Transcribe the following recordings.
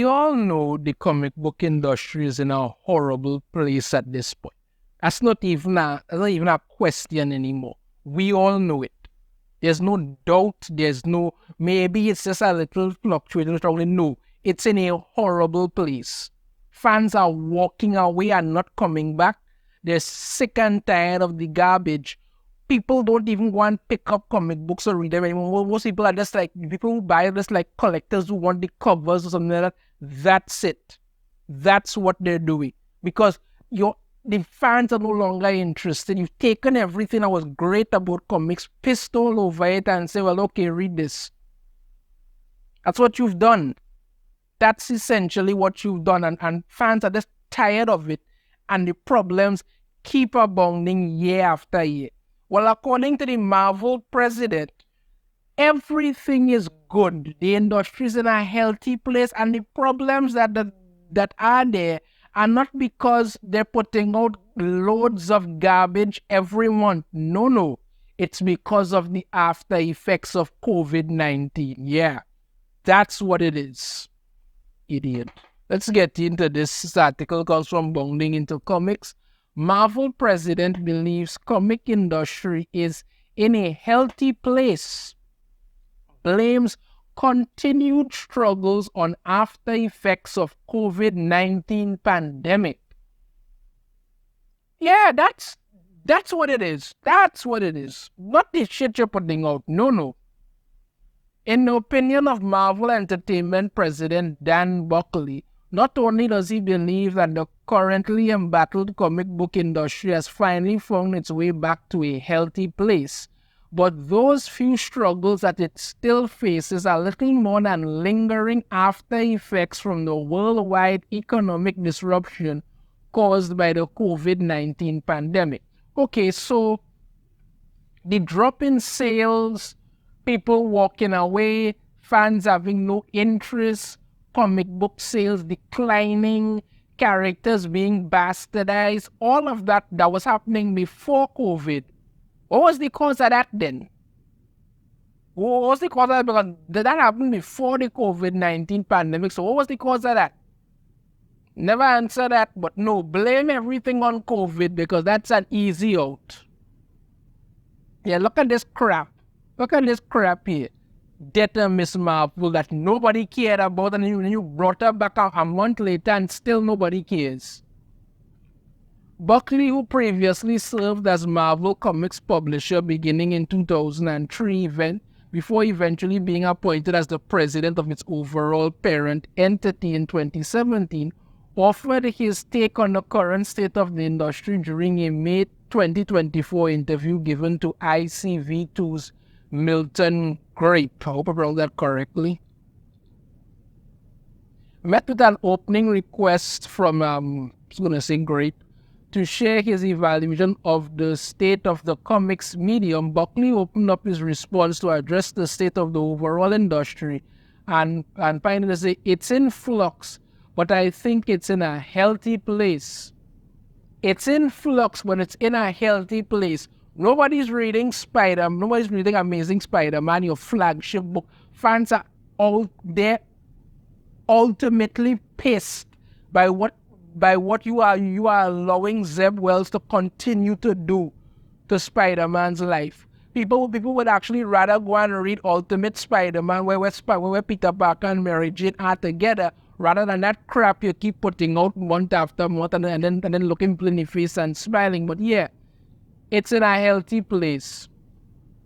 we all know the comic book industry is in a horrible place at this point. That's not even a question anymore. We all know it. There's no doubt. Maybe it's just a little fluctuating. No, it's in a horrible place. Fans are walking away and not coming back. They're sick and tired of the garbage. People don't even want to pick up comic books or read them anymore. Most people are just like, people who buy just like collectors who want the covers or something like that. That's it. That's what they're doing. Because the fans are no longer interested. You've taken everything that was great about comics, pissed all over it and say, well, okay, read this. That's what you've done. That's essentially what you've done. And fans are just tired of it. And the problems keep abounding year after year. Well, according to the Marvel president, everything is good. The industry is in a healthy place, and the problems that are there are not because they're putting out loads of garbage every month. No. It's because of the after effects of COVID-19. Yeah, that's what it is. Idiot. Let's get into this. This article comes from Bounding Into Comics. Marvel president believes comic industry is in a healthy place. Blames continued struggles on after effects of COVID-19 pandemic. Yeah, that's what it is. That's what it is. Not the shit you're putting out. No. In the opinion of Marvel Entertainment President Dan Buckley, not only does he believe that the currently embattled comic book industry has finally found its way back to a healthy place, but those few struggles that it still faces are little more than lingering after effects from the worldwide economic disruption caused by the COVID-19 pandemic. Okay, so the drop in sales, people walking away, fans having no interest, comic book sales declining, characters being bastardized, all of that was happening before COVID. What was the cause of that then? What was the cause of that? Because that happened before the COVID-19 pandemic. So what was the cause of that? Never answer that, but no, blame everything on COVID because that's an easy out. Yeah, look at this crap. Look at this crap here. Death of Miss Marvel that nobody cared about, and you brought her back a month later and still nobody cares. Buckley, who previously served as Marvel Comics publisher beginning in 2003 before eventually being appointed as the president of its overall parent entity in 2017, offered his take on the current state of the industry during a May 2024 interview given to ICV2's Milton Grape. I hope I pronounced that correctly. Met with an opening request from, I was going to say Grape, to share his evaluation of the state of the comics medium. Buckley opened up his response to address the state of the overall industry and finally say, it's in flux, but I think it's in a healthy place. It's in flux, but it's in a healthy place. Nobody's reading nobody's reading Amazing Spider-Man, your flagship book. Fans are all there ultimately pissed by what you are allowing Zeb Wells to continue to do to Spider-Man's life. People would actually rather go and read Ultimate Spider-Man where Peter Parker and Mary Jane are together rather than that crap you keep putting out month after month and then looking plain face and smiling. But yeah, it's in a healthy place.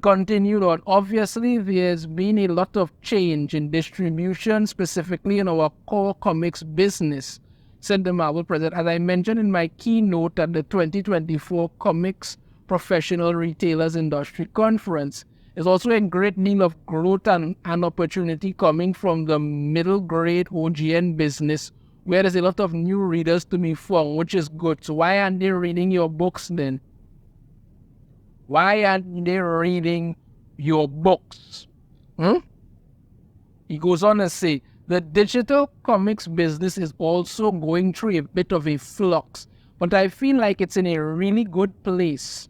Continued on. Obviously, there's been a lot of change in distribution, specifically in our core comics business, said the Marvel president. As I mentioned in my keynote at the 2024 Comics Professional Retailers Industry Conference, there's also a great deal of growth and opportunity coming from the middle grade OGN business, where there's a lot of new readers to be found, which is good. So why aren't they reading your books then? Why aren't they reading your books? He goes on to say, the digital comics business is also going through a bit of a flux, but I feel like it's in a really good place.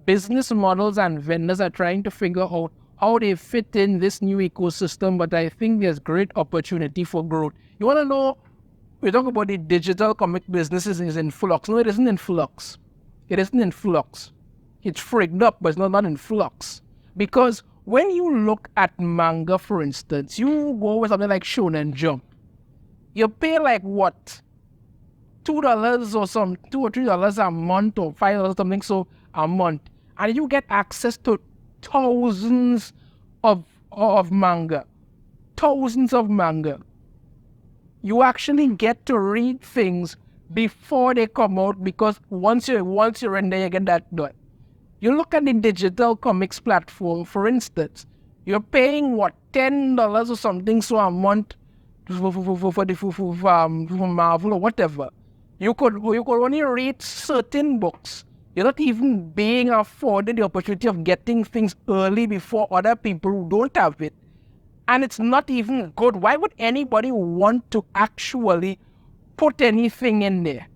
Business models and vendors are trying to figure out how they fit in this new ecosystem, but I think there's great opportunity for growth. You want to know, we talk about the digital comic businesses is in flux. No, it isn't in flux. It isn't in flux. It's frigged up, but it's not in flux. Because when you look at manga, for instance, you go with something like Shonen Jump. You pay like what? $2 or some $2 or $3 a month or $5 something so a month. And you get access to thousands of manga. Thousands of manga. You actually get to read things before they come out because once you're in there, you get that done. You look at the digital comics platform, for instance, you're paying what, $10 or something so a month for Marvel or whatever. You could only read certain books. You're not even being afforded the opportunity of getting things early before other people who don't have it. And it's not even good. Why would anybody want to actually put anything in there?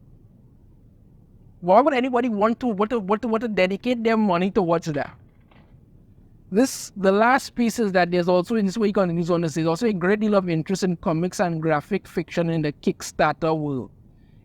Why would anybody want to dedicate their money towards that? The last piece is that there's also in this week on the news on this, there's also a great deal of interest in comics and graphic fiction in the Kickstarter world.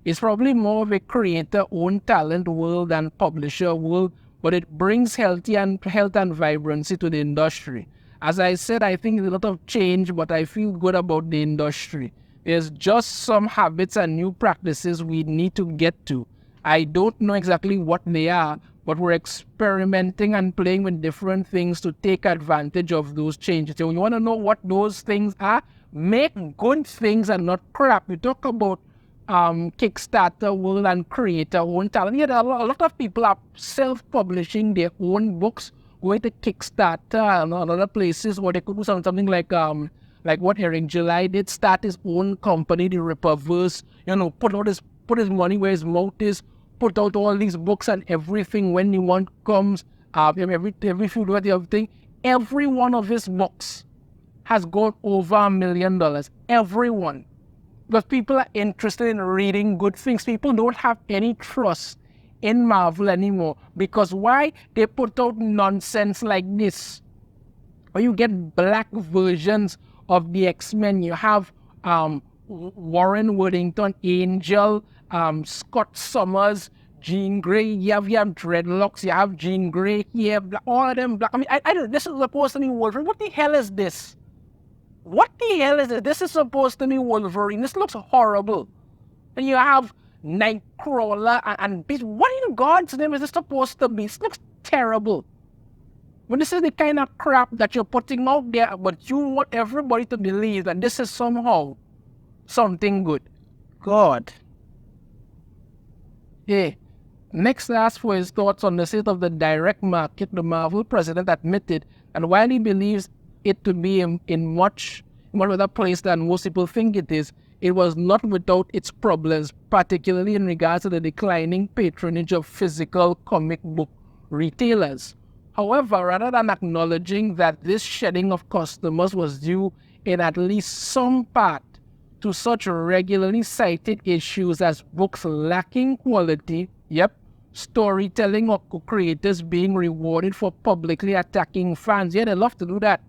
It's probably more of a creator-owned talent world than publisher world, but it brings health and vibrancy to the industry. As I said, I think there's a lot of change, but I feel good about the industry. There's just some habits and new practices we need to get to. I don't know exactly what they are, but we're experimenting and playing with different things to take advantage of those changes. So you want to know what those things are? Make good things and not crap. We talk about Kickstarter world and creator-owned talent. Yeah, a lot of people are self-publishing their own books, going to Kickstarter and other places where they could do something like what Eric July did, start his own company, the Ripperverse, put his money where his mouth is, put out all these books and everything when the one comes, every few days, everything. Every one of his books has gone over $1 million. Every one. Because people are interested in reading good things. People don't have any trust in Marvel anymore. Because why? They put out nonsense like this. Or you get black versions of the X-Men. You have Warren Worthington, Angel, Scott Summers, Jean Grey. You have dreadlocks. You have Jean Grey here. All of them black. I mean, I don't. This is supposed to be Wolverine. What the hell is this? What the hell is it? This is supposed to be Wolverine. This looks horrible. And you have Nightcrawler and Beast. What in God's name is this supposed to be? This looks terrible. But this is the kind of crap that you're putting out there, but you want everybody to believe that this is somehow something good. God. Hey, next I asked for his thoughts on the state of the direct market. The Marvel president admitted that while he believes it to be in much better place than most people think it is, it was not without its problems, particularly in regards to the declining patronage of physical comic book retailers. However, rather than acknowledging that this shedding of customers was due in at least some part to such regularly cited issues as books lacking quality, storytelling or creators being rewarded for publicly attacking fans. Yeah, they love to do that.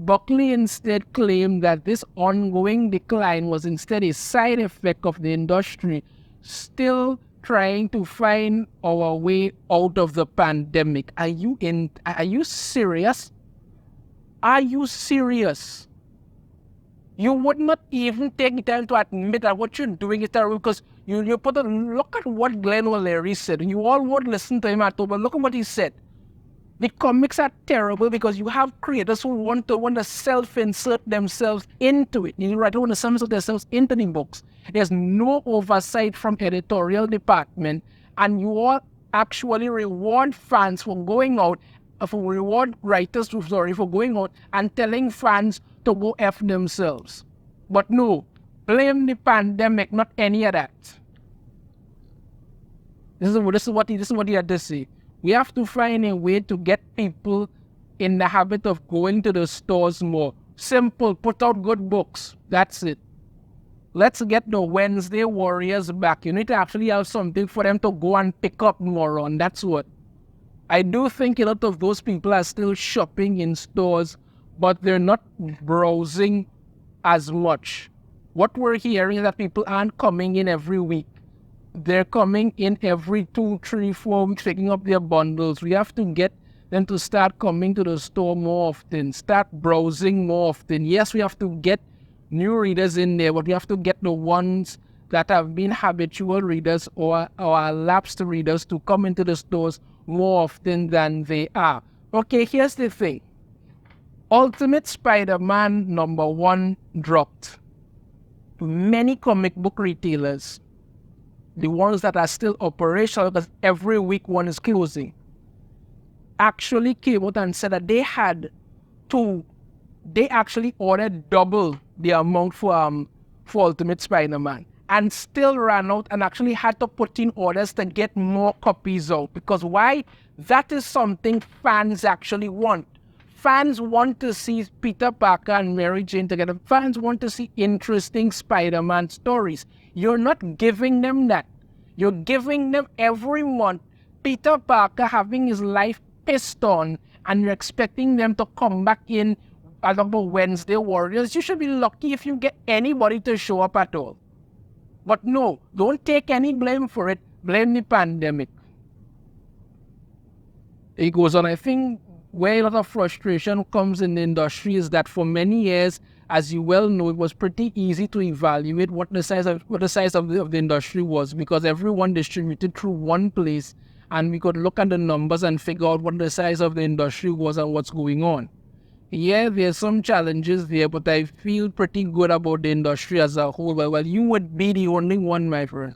Buckley instead claimed that this ongoing decline was instead a side effect of the industry still trying to find our way out of the pandemic. Are you serious? Are you serious? You would not even take the time to admit that what you're doing is terrible because you look at what Glenn O'Leary said. You all would listen to him at all, but look at what he said. The comics are terrible because you have creators who want to self-insert themselves into it. You want to self-insert themselves into the books. There's no oversight from editorial department, and you all actually reward fans for going out, reward writers for going out and telling fans to go F themselves. But no, blame the pandemic, not any of that. This is what he had to say. We have to find a way to get people in the habit of going to the stores more. Simple, put out good books. That's it. Let's get the Wednesday Warriors back. You need to actually have something for them to go and pick up more on. That's what. I do think a lot of those people are still shopping in stores, but they're not browsing as much. What we're hearing is that people aren't coming in every week. They're coming in every 2, 3, 4 weeks, picking up their bundles. We have to get them to start coming to the store more often, start browsing more often. Yes, we have to get new readers in there, but we have to get the ones that have been habitual readers or lapsed readers to come into the stores more often than they are. Okay, here's the thing. Ultimate Spider-Man #1 dropped. Many comic book retailers, the ones that are still operational because every week one is closing, actually came out and said that they actually ordered double the amount for Ultimate Spider-Man and still ran out and actually had to put in orders to get more copies out. Because why? That is something fans actually want. Fans want to see Peter Parker and Mary Jane together. Fans want to see interesting Spider-Man stories. You're not giving them that. You're giving them every month Peter Parker having his life pissed on, and you're expecting them to come back in Wednesday Warriors. You should be lucky if you get anybody to show up at all. But no, don't take any blame for it. Blame the pandemic. It goes on. I think where a lot of frustration comes in the industry is that for many years, as you well know, it was pretty easy to evaluate what the size of the industry was, because everyone distributed through one place, and we could look at the numbers and figure out what the size of the industry was and what's going on. Yeah, there's some challenges there, but I feel pretty good about the industry as a whole. Well, you would be the only one, my friend.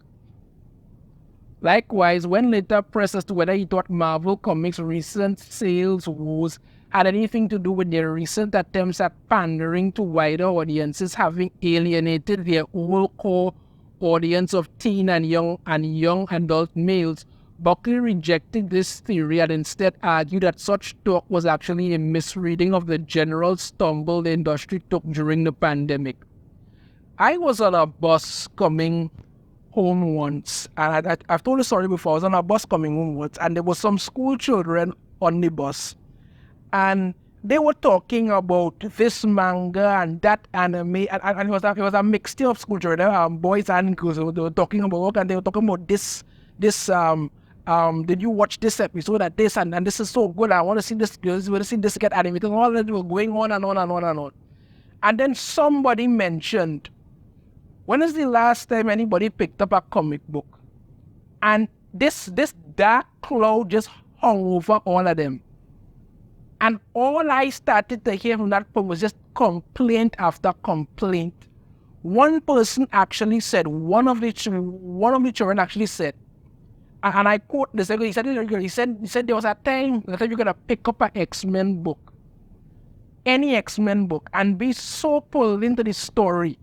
Likewise, when later pressed as to whether he thought Marvel Comics' recent sales woes had anything to do with their recent attempts at pandering to wider audiences, having alienated their old core audience of teen and young adult males, Buckley rejected this theory and instead argued that such talk was actually a misreading of the general stumble the industry took during the pandemic. I was on a bus coming home once, and I've told the story before. I was on a bus coming home once, and there were some school children on the bus, and they were talking about this manga and that anime, and it was a mixture of school children, boys and girls. They were talking about, and they were talking about this did you watch this episode at this, and this is so good, I want to see this, I want to see this get animated, and all that were going on and on and on and on. And then somebody mentioned, when is the last time anybody picked up a comic book? And this dark cloud just hung over all of them. And all I started to hear from that point was just complaint after complaint. One person actually said, one of the children actually said, and I quote this, he said there was a time that you're going to pick up an X-Men book, any X-Men book, and be so pulled into the story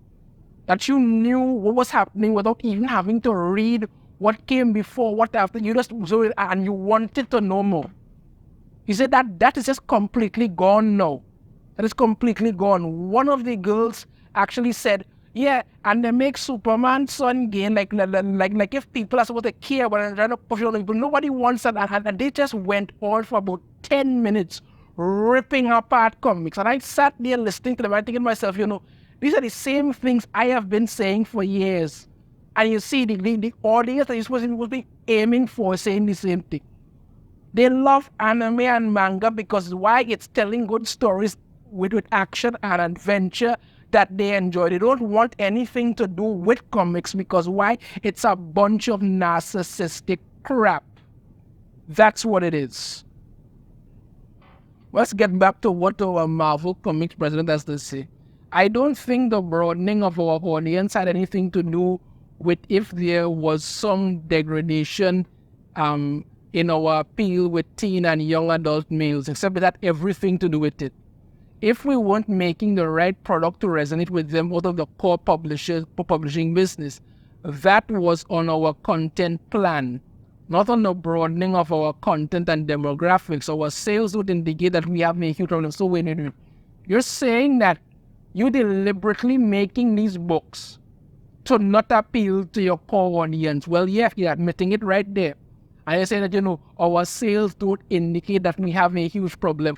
that you knew what was happening without even having to read what came before, what after. You just saw it and you wanted to know more. He said that is just completely gone now. That is completely gone. One of the girls actually said, yeah, and they make Superman's son gain, like if people are supposed to care about it, trying to push on people, nobody wants that, and they just went on for about 10 minutes ripping apart comics. And I sat there listening to them, I thinking to myself, these are the same things I have been saying for years. And you see the audience that you're supposed to be aiming for saying the same thing. They love anime and manga because why? It's telling good stories with action and adventure that they enjoy. They don't want anything to do with comics because why? It's a bunch of narcissistic crap. That's what it is. Let's get back to what our Marvel Comics president has to say. I don't think the broadening of our audience had anything to do with if there was some degradation in our appeal with teen and young adult males, except that had everything to do with it. If we weren't making the right product to resonate with them out of the core publishing business, that was on our content plan, not on the broadening of our content and demographics. Our sales would indicate that we have a huge problem. So wait. You're saying that you're deliberately making these books to not appeal to your core audience. Well, yeah, you're admitting it right there. and they say that, our sales don't indicate that we have a huge problem.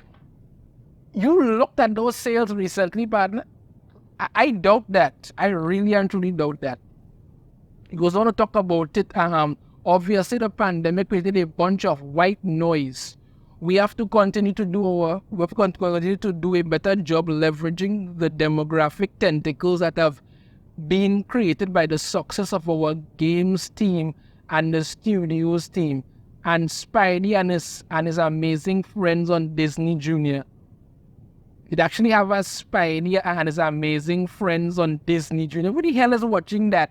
You looked at those sales recently, partner. I doubt that. I really and truly doubt that. He goes on to talk about it. Obviously, the pandemic created a bunch of white noise. We have to continue to do a better job leveraging the demographic tentacles that have been created by the success of our games team and the studios team, and Spidey and his amazing friends on Disney Junior. It actually have a Spidey and his amazing friends on Disney Junior. Who the hell is watching that?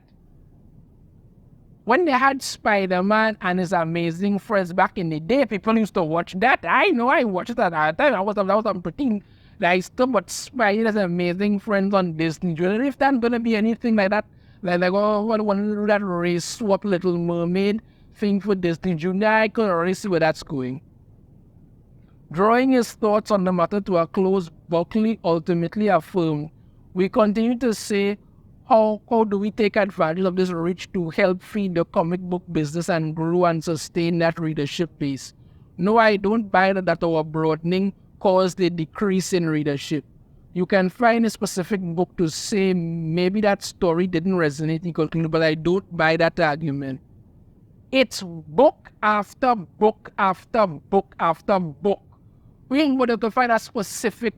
When they had Spider-Man and his amazing friends back in the day, people used to watch that. I know I watched that at the time. I was pretty nice stuff, but Spidey and his amazing friends on Disney Junior. If that's gonna be anything like that, like one that race swap Little Mermaid thing for Disney Junior, I could already see where that's going. Drawing his thoughts on the matter to a close, Buckley ultimately affirmed, "We continue to say, how do we take advantage of this reach to help feed the comic book business and grow and sustain that readership base? No, I don't buy that our broadening caused a decrease in readership. You can find a specific book to say maybe that story didn't resonate in conclusion, but I don't buy that argument. It's book after book after book after book. We ain't going to find a specific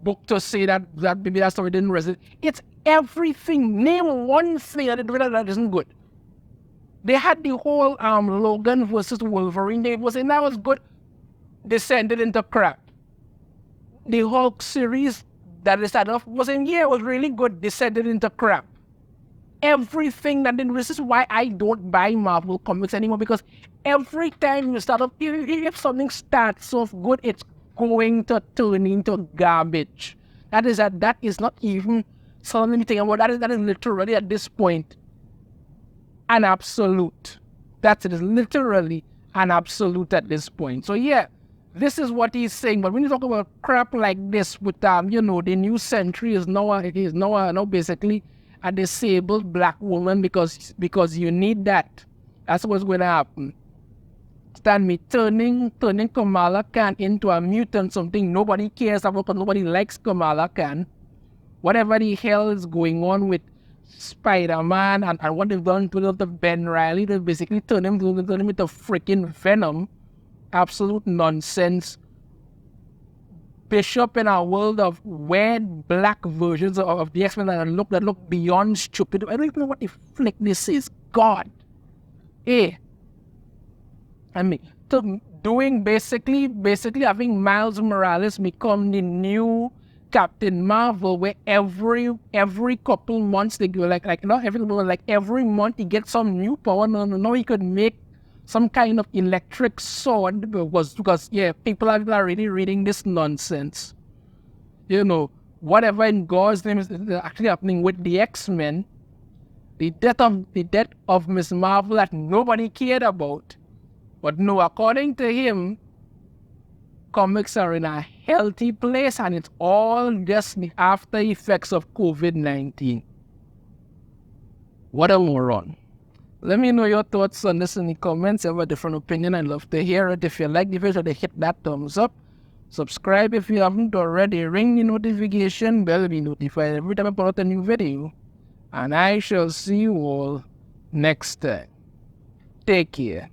book to say that maybe that story didn't resonate. It's everything. Name one thing that isn't good. They had the whole Logan versus Wolverine. That was good. Descended into crap. The Hulk series that they started off was really good. Descended into crap. Everything that didn't. This is why I don't buy Marvel comics anymore, because every time you start off, if something starts off good, it's going to turn into garbage. That is not even something thinking about. That is literally at this point an absolute. That is literally an absolute at this point. So yeah, this is what he's saying. But when you talk about crap like this with the new century is now basically a disabled black woman because you need that. That's what's going to happen. Stand me turning Kamala Khan into a mutant, something nobody cares about because nobody likes Kamala Khan. Whatever the hell is going on with Spider-Man and what they've done to the Ben Reilly, they basically turn him into freaking Venom. Absolute nonsense. Bishop in a world of weird black versions of the X-Men that look beyond stupid. I don't even know what the flick this is. God. Hey. I mean, doing basically having Miles Morales become the new Captain Marvel, where every couple months they go every month he gets some new power. No, he could make some kind of electric sword because people are really reading this nonsense. Whatever in God's name is actually happening with the X-Men, the death of Miss Marvel that nobody cared about. But no, according to him, comics are in a healthy place and it's all just the after effects of COVID-19. What a moron. Let me know your thoughts on this in the comments. If you have a different opinion, I'd love to hear it. If you like the video, hit that thumbs up. Subscribe if you haven't already. Ring the notification bell to be notified every time I put out a new video. And I shall see you all next time. Take care.